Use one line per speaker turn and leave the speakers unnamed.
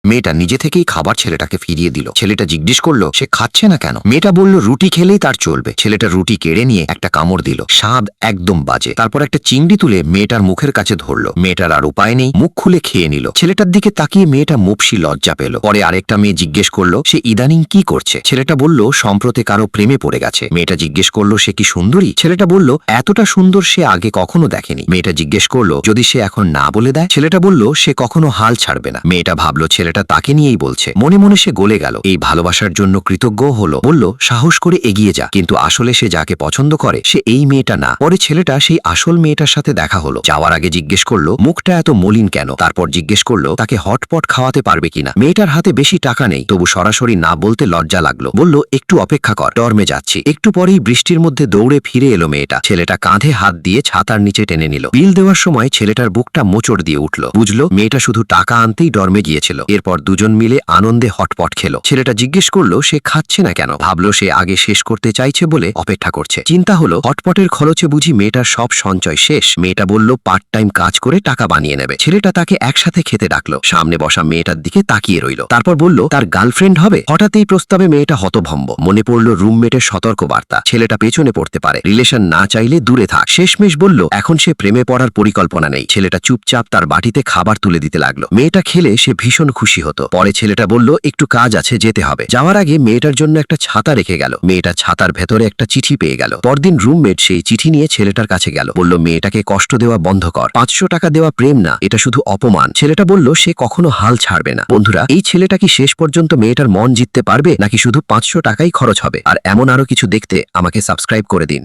মেয়েটা নিজে থেকেই খাবার ছেলেটাকে ফিরিয়ে দিল। ছেলেটা জিজ্ঞেস করলো সে খাচ্ছে না কেন। মেয়েটা বলল রুটি খেলেই তার চলবে। ছেলেটা রুটি কেড়ে নিয়ে একটা কামড় দিল, স্বাদ একদম বাজে। তারপর একটা চিংড়ি তুলে মেয়েটার মুখের কাছে ধরলো। মেয়েটার আর উপায় নেই, মুখ খুলে খেয়ে নিল। ছেলেটার দিকে তাকিয়ে মেয়েটা মুপসি লজ্জা পেল। পরে আরেকটা মেয়ে জিজ্ঞেস করলো সে ইদানিং কি করছে। ছেলেটা বলল সম্প্রতি কারো প্রেমে পড়ে গেছে। মেয়েটা জিজ্ঞেস করলো সে কি সুন্দরী। ছেলেটা বলল এতটা সুন্দর সে আগে কখনো দেখেনি। মেয়েটা জিজ্ঞেস করলো যদি সে এখন না বলে দেয়। ছেলেটা বলল সে কখনো হাল ছাড়বে না। মেয়েটা ভাবলো ছেলেটা তাকে নিয়েই বলছে। মনে মনে সে গলে গেল। এই ভালোবাসার জন্য কৃতজ্ঞ হলো। বলল সাহস করে এগিয়ে যা, কিন্তু আসলে সে যাকে পছন্দ করে সে এই মেয়েটা না। পরে ছেলেটা সেই আসল মেয়েটার সাথে দেখা হলো। যাওয়ার আগে জিজ্ঞেস করলো মুখটা এত মলিন কেন। তারপর জিজ্ঞেস করলো তাকে হটপট খাওয়াতে পারবে কিনা। মেয়েটার হাতে বেশি টাকা নেই, তবু সরাসরি না বলতে লজ্জা লাগলো। বলল একটু অপেক্ষা কর, ডরমে যাচ্ছি। একটু পরেই বৃষ্টির মধ্যে দৌড়ে ফিরে এলো মেয়েটা। ছেলেটা কাঁধে হাত দিয়ে ছাতার নিচে টেনে নিল। বিল দেওয়ার সময় ছেলেটার বুকটা মোচড় দিয়ে উঠল। বুঝলো মেয়েটা শুধু টাকা আনতেই ডরমে গিয়েছিল। এরপর দুজন মিলে আনন্দে হটপট খেলো। ছেলেটা জিজ্ঞেস করলো সে খাচ্ছে না কেন। ভাবলো সে আগে শেষ করতে চাইছে বলে অপেক্ষা করছে। চিন্তা হলো হটপটের খরচে বুঝি মেয়েটার সব সঞ্চয় শেষ। মেয়েটা বলল পার্ট টাইম কাজ করে টাকা বানিয়ে নেবে। ছেলেটা তাকে একসাথে খেতে ডাকলো। সামনে বসা মেয়েটার দিকে তাকিয়ে রইল। তারপর বলল তার গার্লফ্রেন্ড হবে। হঠাৎ এই প্রস্তাবে মেয়েটা হতভম্ব। মনে পড়ল রুমমেটের সতর্ক বার্তা, ছেলেটা পেছনে পড়তে পারে, রিলেশন না চাইলে দূরে থাক। শেষমেশ বলল এখন সে প্রেমে পড়ার পরিকল্পনা নেই। ছেলেটা চুপচাপ তার বাটিতে খাবার তুলে দিতে লাগলো। মেয়েটা খেলে সে ভীষণ খুশি হতো। পরে ছেলেটা বলল একটু কাজ আছে, যেতে হবে। যাওয়ার আগে মেয়েটার জন্য একটা ছাতা রেখে গেল। মেয়েটা ছাতার ভেতরে একটা চিঠি পেয়ে গেল। পরদিন রুমমেট সেই চিঠি নিয়ে ছেলেটার কাছে গেল। বলল মেয়েটাকে কষ্ট দেওয়া বন্ধ কর। 500 টাকা দেওয়া প্রেম না, এটা শুধু অপমান। ছেলেটা বলল সে কখনো হাল ছাড়বে না। বন্ধুরা, এই ছেলেটা কি শেষ পর্যন্ত মেয়েটার মন জিততে পারবে, নাকি শুধু 500 টাকাই খরচ হবে? আর এমন আরো কিছু দেখতে আমাকে সাবস্ক্রাইব করে দিন।